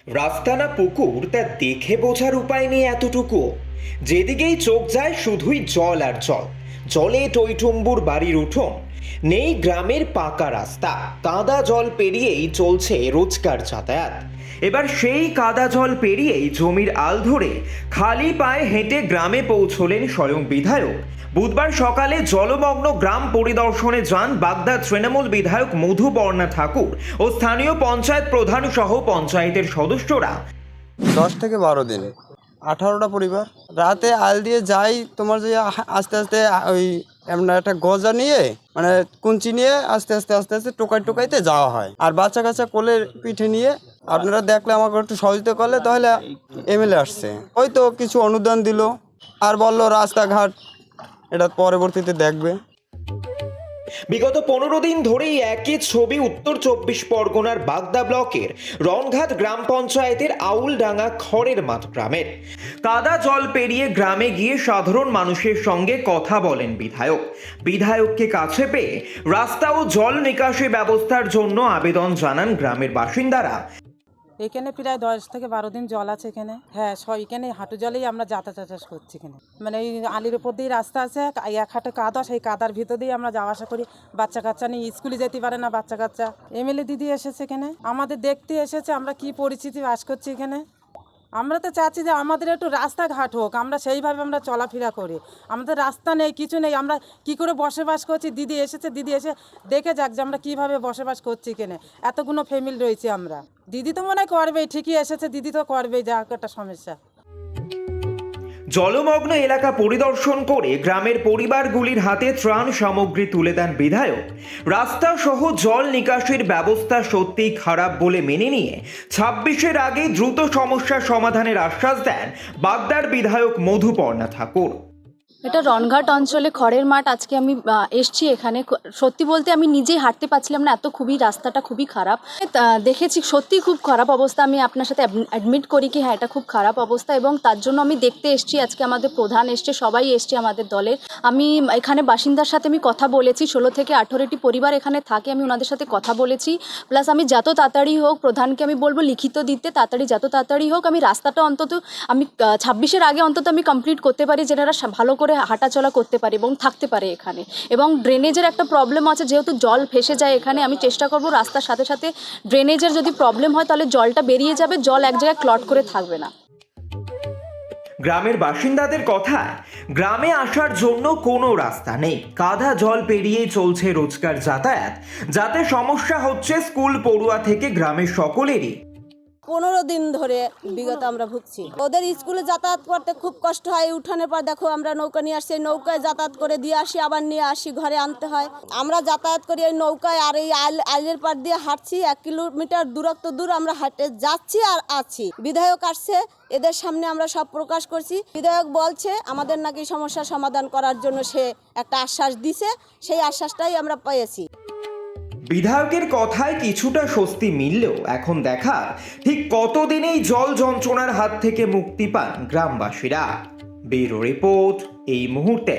রাস্তা না পুকুর তা দেখে বোঝার উপায় নেই এতটুকু। যেদিকেই চোখ যায় শুধুই জল আর জল। জলে টইটুম্বুর বাড়ির উঠোন, নেই গ্রামের পাকা রাস্তা, কাদা জল পেরিয়েই চলছে রোজকার যাতায়াত। এবার সেই কাদা জল পেরিয়েই জমির আল ধরে খালি পায়ে হেঁটে গ্রামে পৌঁছলেন স্বয়ং বিধায়ক। বুধবার সকালে জলমগ্ন গ্রাম পরিদর্শনে যান বাগদা তৃণমূল বিধায়ক মধুপর্ণা ঠাকুর ও স্থানীয় পঞ্চায়েত প্রধান সহ পঞ্চায়েতের সদস্যরা। 10 থেকে 12 দিন, 18টা পরিবার। রাতে আল দিয়ে যাই, তোমার যে আস্তে আস্তে ওই আমরা একটা গজা নিয়ে মানে কুঞ্চি নিয়ে আস্তে আস্তে আস্তে আস্তে টোকাইতে যাওয়া হয়। আর বাচ্চা কাচ্চা কোলের পিঠে নিয়ে আপনারা দেখলে আমাকে একটু সহযোগিতা করলে তাহলে এমএলএ আসছে, হয়তো কিছু অনুদান দিল আর বললো রাস্তাঘাট এটা পরবর্তীতে দেখবে। বিগত 15 দিন ধরেই একই ছবি উত্তর 24 পরগনার বাগদা ব্লকের রনঘাট গ্রাম পঞ্চায়েতের আউলডাঙ্গা খড়ের মাঠ গ্রামের। কাদা জল পেরিয়ে গ্রামে গিয়ে সাধারণ মানুষের সঙ্গে কথা বলেন বিধায়ককে কাছে পেয়ে রাস্তা ও জল নিকাশি ব্যবস্থার জন্য আবেদন জানান গ্রামের বাসিন্দারা। এখানে প্রায় 10 থেকে 12 দিন জল আছে এখানে। হ্যাঁ, এখানে হাঁটু জলেই আমরা যাতায়াত করছি এখানে। মানে এই আলির উপর দিয়ে রাস্তা আছে, এক হাঁটু কাদা, সেই কাদার ভিতর দিয়ে আমরা যাওয়া আসা করি। বাচ্চা কাচ্চা নিয়ে স্কুলে যেতে পারে না বাচ্চা কাচ্চা। এমএলএ দিদি এসেছে এখানে, আমাদের দেখতে এসেছে আমরা কি পরিস্থিতি বাস করছি এখানে। আমরা তো চাচ্ছি যে আমাদের একটু রাস্তাঘাট হোক, আমরা সেইভাবে আমরা চলাফেরা করি। আমাদের রাস্তা নেই, কিছু নেই, আমরা কি করে বসবাস করছি। দিদি এসেছে, দিদি এসে দেখে যাক যে আমরা কীভাবে বসবাস করছি এখানে। এতগুলো ফ্যামিলি রয়েছে আমরা। দিদি তো মনে হয় করবেই, ঠিকই এসেছে, দিদি তো করবেই যা একটা সমস্যা। জলমগ্ন এলাকা পরিদর্শন করে গ্রামের পরিবারগুলির হাতে ত্রাণ সামগ্রী তুলে দেন বিধায়ক। রাস্তা সহ জল নিকাশির ব্যবস্থা সত্যিই খারাপ বলে মেনে নিয়ে 26-এর আগে দ্রুত সমস্যার সমাধানের আশ্বাস দেন বাগদার বিধায়ক মধুপর্ণা ঠাকুর। এটা রনঘাট অঞ্চলে খড়ের মাঠ। আজকে আমি এসছি এখানে। সত্যি বলতে আমি নিজেই হাঁটতে পারছিলাম না, এত খুবই রাস্তাটা খুবই খারাপ। দেখেছি সত্যি খুব খারাপ অবস্থা। আমি আপনার সাথে অ্যাডমিট করি কি হ্যাঁ এটা খুব খারাপ অবস্থা, এবং তার জন্য আমি দেখতে এসছি। আজকে আমাদের প্রধান এসছে, সবাই এসছে আমাদের দলের। আমি এখানে বাসিন্দার সাথে আমি কথা বলেছি, 16 থেকে 18টি পরিবার এখানে থাকে, আমি ওনাদের সাথে কথা বলেছি। প্লাস আমি যত তাড়াতাড়ি হোক প্রধানকে আমি বলবো লিখিত দিতে, যত তাড়াতাড়ি হোক আমি রাস্তাটা অন্তত আমি 26-এর আগে অন্তত আমি কমপ্লিট করতে পারি, যেটা ভালো করে হাঁটাচলা করতে পারে এবং থাকতে পারে এখানে। এবং ড্রেনেজের একটা প্রবলেম আছে, যেহেতু জল ভেসে যায় এখানে, আমি চেষ্টা করব রাস্তার সাথে সাথে ড্রেনেজের যদি প্রবলেম হয় তাহলে জলটা বেরিয়ে যাবে, জল এক জায়গায় ক্লট করে থাকবে না। গ্রামের বাসিন্দাদের কথায় গ্রামে আসার জন্য কোনো রাস্তা নেই, কাদা জল পেরিয়েই চলছে রোজকার যাতায়াত, যাতে সমস্যা হচ্ছে স্কুল পড়ুয়া থেকে গ্রামের সকলেরই। 15 দিন ধরে বিগত আমরা ভুগছি। ওদের স্কুলে যাতায়াত করতে খুব কষ্ট হয়। উঠানের পর দেখো আমরা নৌকা নিয়ে আসছি, নৌকায় যাতায়াত করে দিয়ে আসি, আবার নিয়ে আসি, ঘরে আনতে হয়। আমরা যাতায়াত করি এই নৌকায়, আর এই আইলের পার দিয়ে হাঁটছি। 1 কিলোমিটার দূরত্ব দূর আমরা হাঁটে যাচ্ছি আর আছি। বিধায়ক আসছে, এদের সামনে আমরা সব প্রকাশ করছি। বিধায়ক বলছে আমাদের নাকি সমস্যার সমাধান করার জন্য সে একটা আশ্বাস দিছে, সেই আশ্বাসটাই আমরা পেয়েছি। বিধায়কের কথায় কিছুটা স্বস্তি মিললেও এখন দেখা ঠিক কতদিনেই জল যন্ত্রণার হাত থেকে মুক্তি পান গ্রামবাসীরা। ব্যুরো রিপোর্ট এই মুহূর্তে।